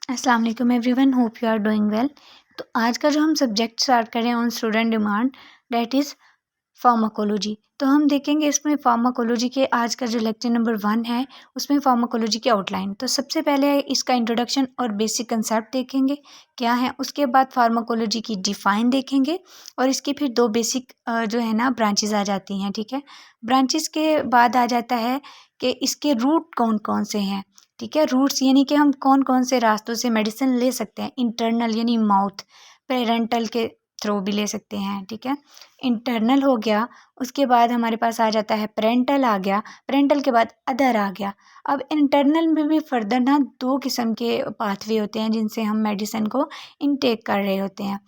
अस्सलाम वालेकुम everyone, hope you are doing well. तो आज का जो हम सब्जेक्ट स्टार्ट कर रहे हैं on student demand, that is pharmacology. तो हम देखेंगे इसमें फार्माकोलॉजी के आज का जो लेक्चर नंबर 1 है उसमें फार्माकोलॉजी की आउटलाइन। तो सबसे पहले इसका इंट्रोडक्शन और बेसिक कंसेप्ट देखेंगे क्या है, उसके बाद फार्माकोलॉजी की डिफाइन देखेंगे और इसकी फिर दो बेसिक जो है ना ब्रांचेज आ जाती हैं। ठीक है, ब्रांचेस के बाद आ जाता है कि इसके रूट कौन कौन से हैं। ठीक है, रूट्स यानी कि हम कौन कौन से रास्तों से मेडिसिन ले सकते हैं। इंटरनल यानी माउथ, पेरेंटल के थ्रू भी ले सकते हैं। ठीक है, इंटरनल हो गया, उसके बाद हमारे पास आ जाता है पेरेंटल आ गया, पेरेंटल के बाद अदर आ गया। अब इंटरनल में भी फर्दर ना दो किस्म के पाथवे होते हैं जिनसे हम मेडिसिन को इनटेक कर रहे होते हैं।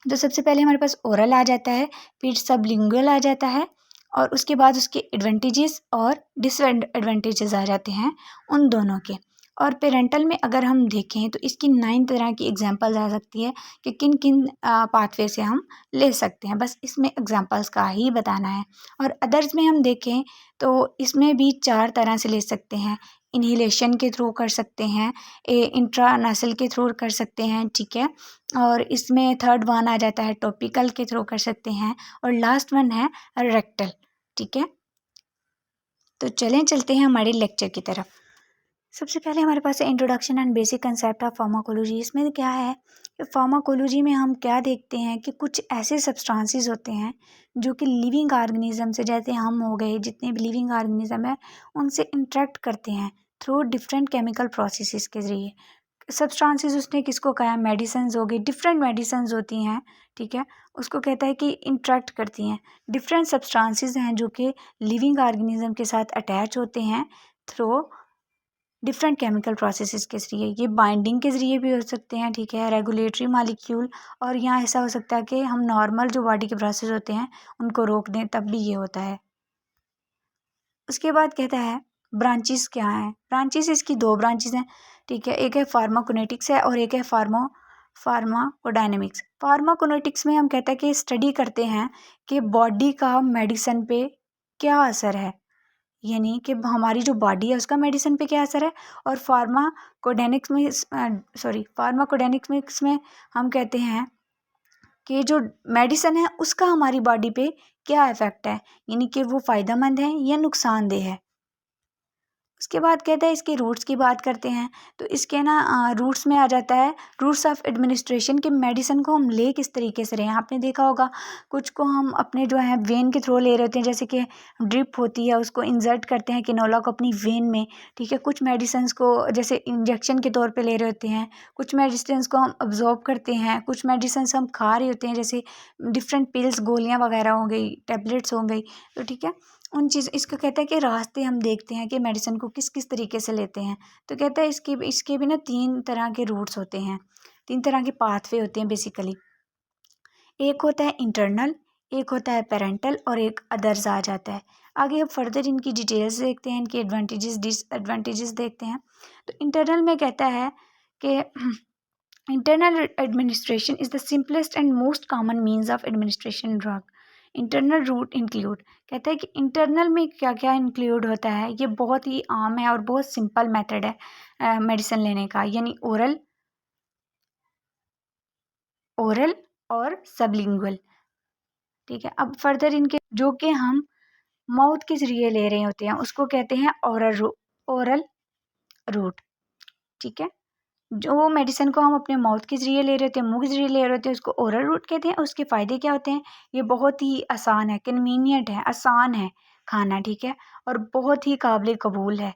तो सबसे पहले हमारे पास ओरल आ जाता है, फिर सबलिंगुअल आ जाता है और उसके बाद उसके एडवांटेजेस और डिसएडवांटेजेस आ जाते हैं उन दोनों के। और पेरेंटल में अगर हम देखें तो इसकी 9 तरह की एग्जांपल्स आ सकती है कि किन किन पाथवे से हम ले सकते हैं, बस इसमें एग्जांपल्स का ही बताना है। और अदर्स में हम देखें तो इसमें भी 4 तरह से ले सकते हैं। इन्हीलेशन के थ्रू कर सकते हैं, इंट्रानसल के थ्रू कर सकते हैं। ठीक है, और इसमें थर्ड वन आ जाता है टॉपिकल के थ्रू कर सकते हैं और लास्ट वन है रेक्टल। ठीक है, तो चलते हैं हमारे लेक्चर की तरफ। सबसे पहले हमारे पास है introduction and basic concept of pharmacology. इसमें क्या है कि फार्माकोलॉजी में हम क्या देखते हैं कि कुछ ऐसे सब्सटेंसेस होते हैं जो कि लिविंग ऑर्गेनिज्म से, जैसे हम हो गए, जितने भी लिविंग ऑर्गेनिज्म है उनसे इंटरेक्ट करते हैं थ्रू डिफरेंट केमिकल प्रोसेसेस के ज़रिए। सब्सटेंसेस उसने किसको कहा, मेडिसिन्स हो गई, डिफरेंट मेडिसिन्स होती हैं। ठीक है, उसको कहता है कि इंटरेक्ट करती हैं। डिफरेंट सब्सटेंसेस हैं जो कि लिविंग ऑर्गेनिज्म के साथ अटैच होते हैं थ्रू डिफरेंट केमिकल प्रोसेसेस के ज़रिए। ये बाइंडिंग के ज़रिए भी हो सकते हैं। ठीक है, रेगुलेटरी मालिक्यूल, और यहाँ ऐसा हो सकता है कि हम नॉर्मल जो बॉडी के प्रोसेस होते हैं उनको रोक दें, तब भी ये होता है। उसके बाद कहता है ब्रांचेस क्या हैं। ब्रांचेस इसकी 2 ब्रांचेस हैं। ठीक है, एक है फार्माकोनेटिक्स है और एक है फार्माकोडायनेमिक्स। फार्माकोनेटिक्स में हम कहते हैं कि स्टडी करते हैं कि बॉडी का मेडिसिन पे क्या असर है, यानी कि हमारी जो बॉडी है उसका मेडिसिन पे क्या असर है। और फार्माकोडायनेमिक्स में हम कहते हैं कि जो मेडिसिन है उसका हमारी बॉडी पे क्या इफ़ेक्ट है, यानी कि वो फ़ायदेमंद है या नुकसानदेह है। उसके बाद कहता है इसके रूट्स की बात करते हैं। तो इसके ना रूट्स में आ जाता है रूट्स ऑफ एडमिनिस्ट्रेशन के मेडिसिन को हम ले किस तरीके से रहे हैं। आपने देखा होगा कुछ को हम अपने जो है वेन के थ्रू ले रहे होते हैं, जैसे कि ड्रिप होती है उसको इंसर्ट करते हैं किनोला को अपनी वेन में। ठीक है, कुछ मेडिसिन को जैसे इंजेक्शन के तौर पे ले रहे होते हैं, कुछ मेडिसिन को हम अब्जॉर्ब करते हैं, कुछ मेडिसिन हम खा रहे होते हैं, जैसे डिफरेंट पिल्स, गोलियाँ वगैरह हो गई, टेबलेट्स हो गई। तो ठीक है, उन चीज़ इसको कहता है कि रास्ते हम देखते हैं कि मेडिसिन को किस किस तरीके से लेते हैं। तो कहता है इसके भी ना 3 तरह के रूट्स होते हैं, 3 तरह के पाथवे होते हैं बेसिकली। एक होता है इंटरनल, एक होता है पेरेंटल और एक अदर्स आ जाता है। आगे अब फर्दर इनकी डिटेल्स देखते हैं, इनके एडवांटेजेस डिसएडवांटेजेस देखते हैं। तो इंटरनल में कहता है कि internal administration is the simplest and most common means of administration drug. Internal route include, कहता है कि इंटरनल में क्या क्या इंक्लूड होता है। ये बहुत ही आम है और बहुत सिंपल मेथड है मेडिसिन लेने का, यानी ओरल, ओरल और सबलिंगुअल। ठीक है, अब फर्दर इनके जो कि हम माउथ के जरिए ले रहे होते हैं उसको कहते हैं ओरल रूट। ठीक है, जो मेडिसिन को हम अपने माउथ के ज़रिए ले रहे होते हैं, मुंह के ज़रिए ले रहे होते हैं, उसको ओरल रूट कहते हैं। उसके फ़ायदे क्या होते हैं, ये बहुत ही आसान है, कन्वीनियंट है, आसान है खाना। ठीक है, और बहुत ही काबिल कबूल है।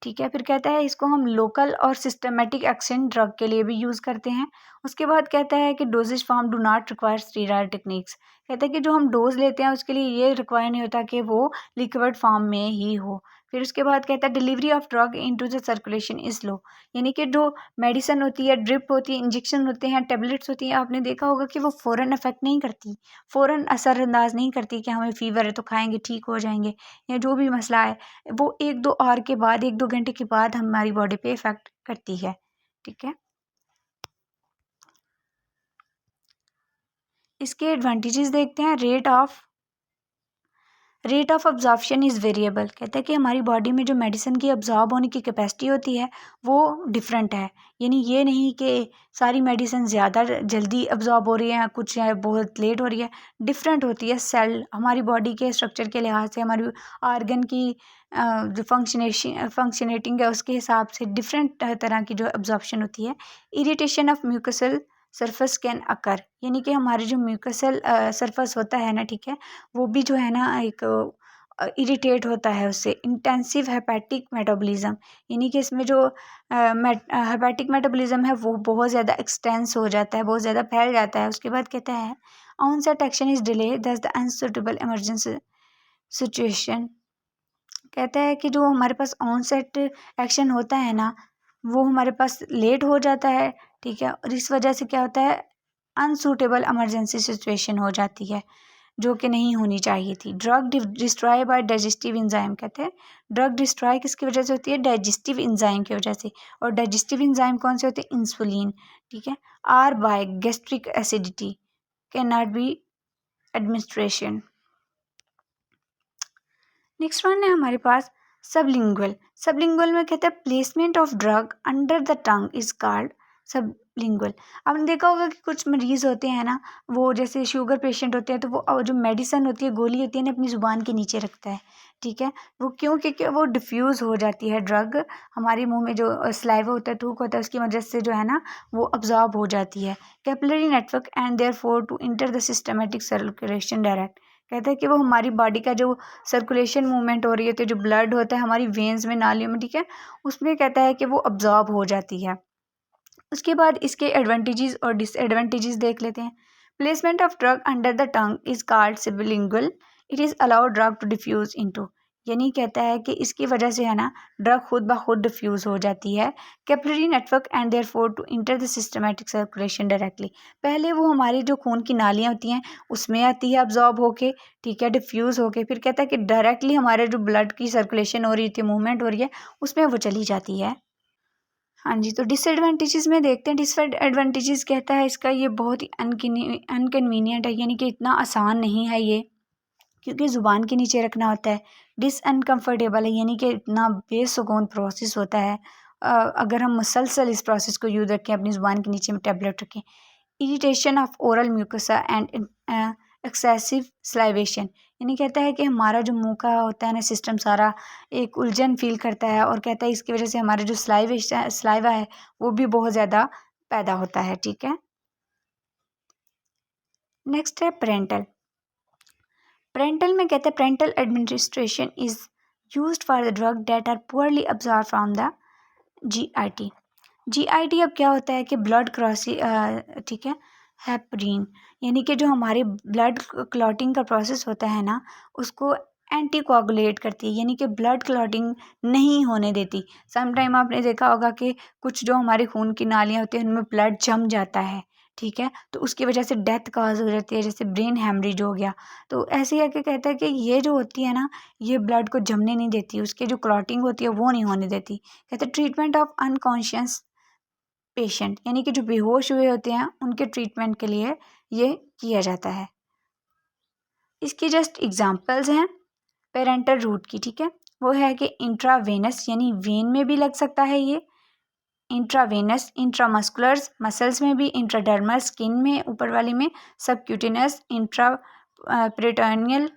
ठीक है, फिर कहता है इसको हम लोकल और सिस्टमेटिक एक्शन ड्रग के लिए भी यूज़ करते हैं। उसके बाद कहता है कि doses form do not require steroid techniques. कहता है कि जो हम डोज लेते हैं उसके लिए ये रिक्वायर नहीं होता कि वो लिक्विड फॉर्म में ही हो। फिर उसके बाद कहता है delivery of drug into the circulation is slow, यानी कि जो मेडिसिन होती है, ड्रिप होती है, इंजेक्शन होते हैं, टेबलेट्स होती हैं, आपने देखा होगा कि वो फ़ौरन इफ़ेक्ट नहीं करती, फ़ौरन असरअंदाज नहीं करती कि हमें फ़ीवर है तो खाएंगे ठीक हो जाएंगे, या जो भी मसला है वो 1-2 आवर के बाद, 1-2 घंटे के बाद हमारी बॉडी पे इफ़ेक्ट करती है। ठीक है, इसके एडवांटेजेस देखते हैं। Rate of absorption is variable, कहते हैं कि हमारी बॉडी में जो मेडिसिन की अब्जॉर्ब होने की कैपेसिटी होती है वो डिफरेंट है। यानी ये नहीं कि सारी मेडिसिन ज़्यादा जल्दी अब्जॉर्ब हो रही है, कुछ है बहुत लेट हो रही है, डिफरेंट होती है। सेल हमारी बॉडी के स्ट्रक्चर के लिहाज से, हमारी आर्गन की जो फंक्शनेटिंग है उसके हिसाब से डिफरेंट तरह की जो अब्जॉर्प्शन होती है। Irritation of mucosal surface can occur, यानी कि हमारे जो म्यूकोसल सरफेस होता है ना, ठीक है, वो भी जो है ना एक इरिटेट होता है उससे। इंटेंसिव हेपेटिक मेटाबॉलिज्म, यानी कि इसमें जो हेपेटिक मेटाबॉलिज्म है वो बहुत ज़्यादा एक्सटेंस हो जाता है, बहुत ज़्यादा फैल जाता है। उसके बाद कहता है ऑनसेट एक्शन इज डिले दस द अनसुटेबल इमरजेंसी सिचुएशन, कहता है कि जो हमारे पास ऑनसेट एक्शन होता है ना वो हमारे पास लेट हो जाता है, ठीक है, और इस वजह से क्या होता है अनसूटेबल इमरजेंसी सिचुएशन हो जाती है जो कि नहीं होनी चाहिए थी। Drug destroy by digestive enzyme, कहते हैं ड्रग डिस्ट्रॉय किसकी वजह से होती है, डाइजेस्टिव इंजाइम की वजह से। और डाइजेस्टिव इंजाइम कौन से होते हैं, इंसुलिन, ठीक है। Are by gastric acidity can not be administration. Next one है हमारे पास सबलिंगुअल। सबलिंगुअल में कहते हैं placement of drug under the tongue is called sublingual. आपने देखा होगा कि कुछ मरीज़ होते हैं ना, वो जैसे शुगर पेशेंट होते हैं तो वो जो मेडिसिन होती है, गोली होती है ना, अपनी ज़ुबान के नीचे रखता है, ठीक है। वो क्यों, क्योंकि वो डिफ्यूज़ हो जाती है ड्रग, हमारे मुंह में जो सलाइवा होता है, थूक होता है, उसकी वजह से जो है ना वो अब्जॉर्ब हो जाती है। Capillary network and therefore to enter the systematic circulation direct, कहते हैं कि वो हमारी बॉडी का जो सर्कुलेशन मूवमेंट हो रही होती है, जो ब्लड होता है हमारी वेन्स में, नालियों में, ठीक है, उसमें कहता है कि वो अब्जॉर्ब हो जाती है। उसके बाद इसके एडवांटेजेस और डिसएडवांटेजेस देख लेते हैं। Placement of drug under the tongue is called sublingual, it is allowed drug to diffuse into, यानी कहता है कि इसकी वजह से है ना ड्रग खुद ब खुद डिफ्यूज़ हो जाती है। Capillary network and therefore to enter the systematic circulation directly, पहले वो हमारी जो खून की नालियाँ होती हैं उसमें आती है अब्जॉर्ब होके, ठीक है, डिफ्यूज़ होके, फिर कहता है कि डायरेक्टली हमारे जो ब्लड की सर्कुलेशन हो रही थी, मूवमेंट हो रही है, उसमें वो चली जाती है। हाँ जी, तो डिसएडवांटेजेस में देखते हैं। डिसएडवांटेजेस कहता है इसका ये बहुत ही अनकन्वीनियंट है, यानी कि इतना आसान नहीं है ये, क्योंकि ज़ुबान के नीचे रखना होता है। अनकम्फर्टेबल है, यानी कि इतना बेसुकून प्रोसेस होता है। अगर हम मुसलसल इस प्रोसेस को यूज़ रखें, अपनी ज़ुबान के नीचे में टैबलेट रखें। Irritation of oral mucosa and excessive salivation, यानी कहता है कि हमारा जो मुंह का होता है ना सिस्टम सारा एक उलझन फील करता है, और कहता है इसकी वजह से हमारा जो स्लाइवा है वो भी बहुत ज़्यादा पैदा होता है, ठीक है। नेक्स्ट है पेरेंटल। पेरेंटल में कहते हैं parental administration is used for the drug that are poorly absorb from the GIT। GIT अब क्या होता है कि ब्लड क्रॉसिंग, ठीक है, हेपरीन, यानी कि जो हमारे ब्लड क्लॉटिंग का प्रोसेस होता है ना उसको एंटी कोआगुलेट करती है, यानी कि ब्लड क्लॉटिंग नहीं होने देती। समटाइम आपने देखा होगा कि कुछ जो हमारे खून की नालियाँ होती हैं उनमें ब्लड जम जाता है, ठीक है, तो उसकी वजह से डेथ काज हो जाती है, जैसे ब्रेन हेमरेज हो गया। तो ऐसे करके कहता है कि ये जो होती है ना ये ब्लड को जमने नहीं देती, उसकी जो क्लॉटिंग होती है वो नहीं होने देती। कहते हैं ट्रीटमेंट ऑफ अनकॉन्शियस पेशेंट, यानी कि जो बेहोश हुए होते हैं उनके ट्रीटमेंट के लिए ये किया जाता है। इसकी जस्ट एग्जांपल्स हैं पेरेंटल रूट की, ठीक है, वो है कि इंट्रावेनस, यानी वेन में भी लग सकता है ये, इंट्रावेनस, इंट्रामस्कुलर्स मसल्स में भी, इंट्राडर्मल स्किन में ऊपर वाली में, सबक्यूटेनस, इंट्रा पेरिटोनियल,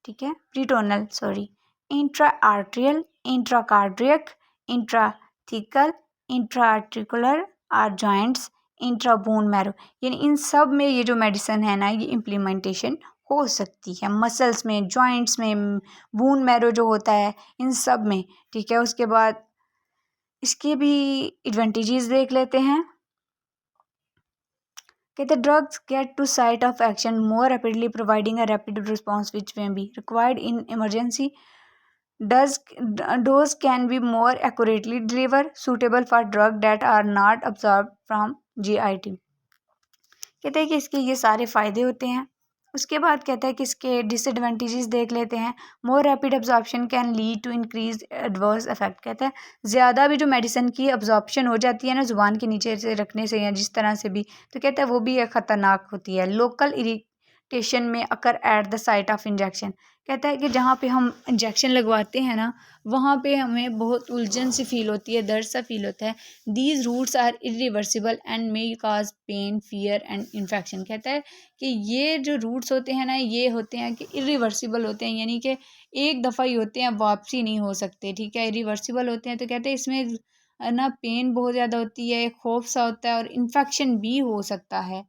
ठीक है, peritoneal sorry, intra arterial, intra cardiac, intrathecal, intra articular or joints, intra bone marrow, यानी इन सब में ये जो मेडिसिन है ना ये इम्प्लीमेंटेशन हो सकती है, मसल्स में, जॉइंट्स में, बोन मैरो जो होता है इन सब में, ठीक है। उसके बाद इसके भी एडवांटेजेस देख लेते हैं। कहते drugs get to site of action more rapidly providing a rapid response which may be required in emergency dose can be more accurately delivered suitable for drug that are not absorbed from GIT। कहते हैं कि इसके ये सारे फ़ायदे होते हैं। उसके बाद कहता है कि इसके डिसएडवांटेजेस देख लेते हैं। More rapid absorption can lead to increase adverse effect, कहता है ज़्यादा भी जो मेडिसिन की अब्जॉर्प्शन हो जाती है ना ज़ुबान के नीचे से रखने से या जिस तरह से भी, तो कहता है वो भी एक ख़तरनाक होती है। लोकल एक्सपेक्टेशन में occur at the site of injection. कहता है कि जहाँ पे हम इंजेक्शन लगवाते हैं ना, वहाँ पे हमें बहुत उलझन सी फील होती है, दर्द सा फील होता है। These routes are irreversible and may cause pain, fear and infection. कहता है कि ये जो रूट्स होते हैं ना, ये होते हैं कि इरिवर्सिबल होते हैं, यानी कि एक दफ़ा ही होते हैं, वापसी नहीं हो सकते। ठीक है, इरिवर्सिबल होते हैं तो कहते हैं इसमें ना पेन बहुत ज़्यादा होती है, खौफ सा होता है और इन्फेक्शन भी हो सकता है।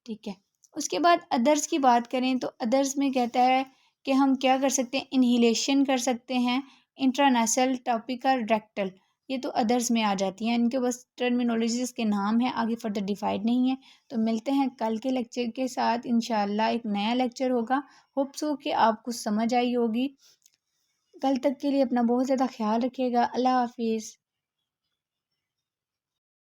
ठीक है, उसके बाद अदर्स की बात करें तो अदर्स में कहता है कि हम क्या कर सकते हैं, इन्हीलेशन कर सकते हैं, इंट्रानेसल, टॉपिकल, रेक्टल। ये तो अदर्स में आ जाती हैं, इनके बस टर्मिनोलॉजीज के नाम हैं, आगे फर्दर डिफाइड नहीं है। तो मिलते हैं कल के लेक्चर के साथ, इंशाल्लाह एक नया लेक्चर होगा। होप सो कि आपको समझ आई होगी। कल तक के लिए अपना बहुत ज़्यादा ख्याल रखिएगा। अल्लाह हाफिज़।